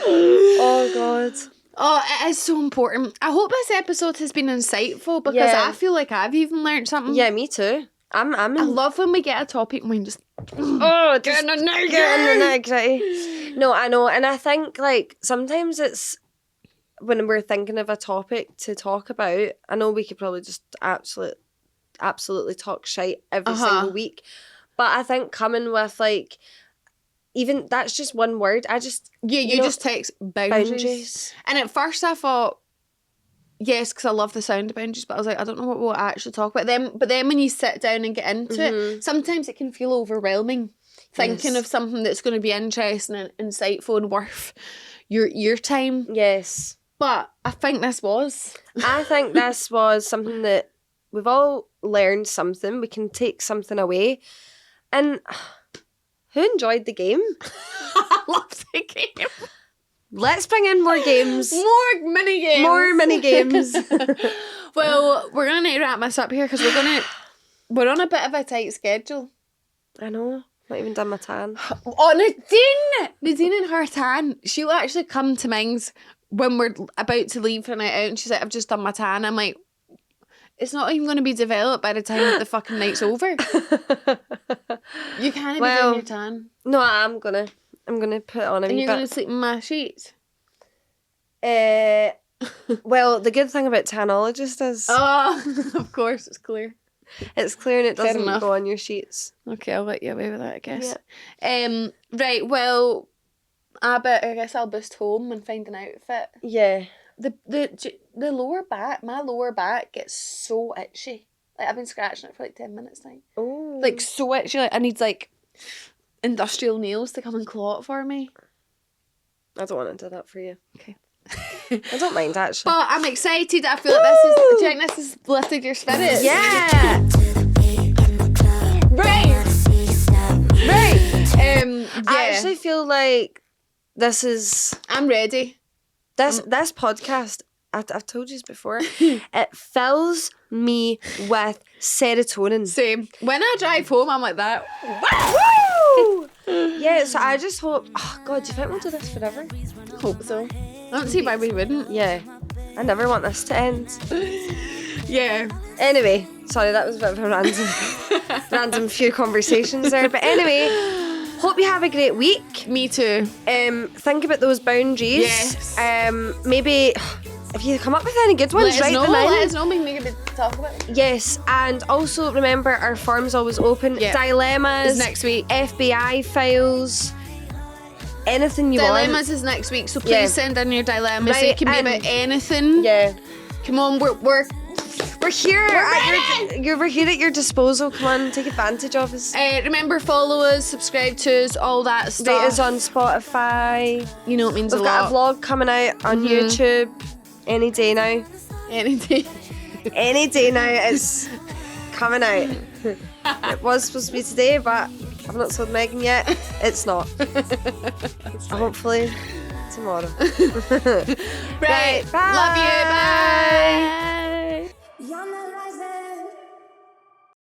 Oh, God. Oh, it is so important. I hope this episode has been insightful because Yeah. I feel like I've even learned something. Yeah, me too. I love when we get a topic and we just get in the nitty-gritty. No, I know. And I think, like, sometimes it's when we're thinking of a topic to talk about, I know we could probably just absolutely talk shite every single week. But I think coming with, like, even that's just one word. you just text boundaries. And at first I thought, yes, because I love the sound of boundaries, but I was like, I don't know what we'll actually talk about them. But then when you sit down and get into it, sometimes it can feel overwhelming. Thinking of something that's going to be interesting and insightful and worth your time. Yes. But I think this was. I think this was something that we've all learned something. We can take something away. And who enjoyed the game? I love the game. Let's bring in more games. More mini games. More mini games. Well, we're going to need to wrap this up here because we're on a bit of a tight schedule. I know. Not even done my tan. Oh, Nadine and her tan. She'll actually come to Ming's when we're about to leave for a night out and she's like, I've just done my tan. I'm like, it's not even going to be developed by the time that the fucking night's over. You can't be doing your tan. No, I'm gonna put it on a And wee you're bit. going to sleep in my sheets. Well, the good thing about Tanologist is Oh, of course, it's clear. it's clear and it Fair doesn't enough. go on your sheets. Okay, I'll let you away with that, I guess. Right, well, I guess I'll boost home and find an outfit. Yeah. The lower back, my lower back gets so itchy. Like, I've been scratching it for like 10 minutes now. Oh. Like, so itchy. Like, I need, like, industrial nails to come and claw it for me. I don't want to do that for you. Okay. I don't mind, actually. But I'm excited. I feel like do you think this has lifted your spirits? Yeah. Right. Yeah. I actually feel like this is... I'm ready. This podcast, I've told you this before, it fills me with serotonin. Same. When I drive home, I'm like that. Woo! Yeah, so I just hope... Oh, God, do you think we'll do this forever? I hope so. I don't see why we wouldn't. Yeah. I never want this to end. Yeah. Anyway, sorry, that was a bit of a random few conversations there. But anyway, hope you have a great week. Me too. Think about those boundaries. Yes. Maybe if you come up with any good ones, write them in. Let us know. We can make a talk about it. Yes, and also remember our form's always open. Yeah. Dilemmas It's next week. FBI files. Anything you Dilemmas want. is next week, so please Yeah. send in your dilemmas. Right, It can be and- about anything. Yeah. Come on, we're here. ready. We're here at your disposal. Come on, take advantage of us. Remember, follow us, subscribe to us, all that stuff. Rate us on Spotify. You know it means We've a got lot. a vlog coming out on YouTube any day now. Any day. Any day now it's coming out. It was supposed to be today, but I've not told Megan yet. It's not. Hopefully tomorrow. Right. Bye. Love you. Bye.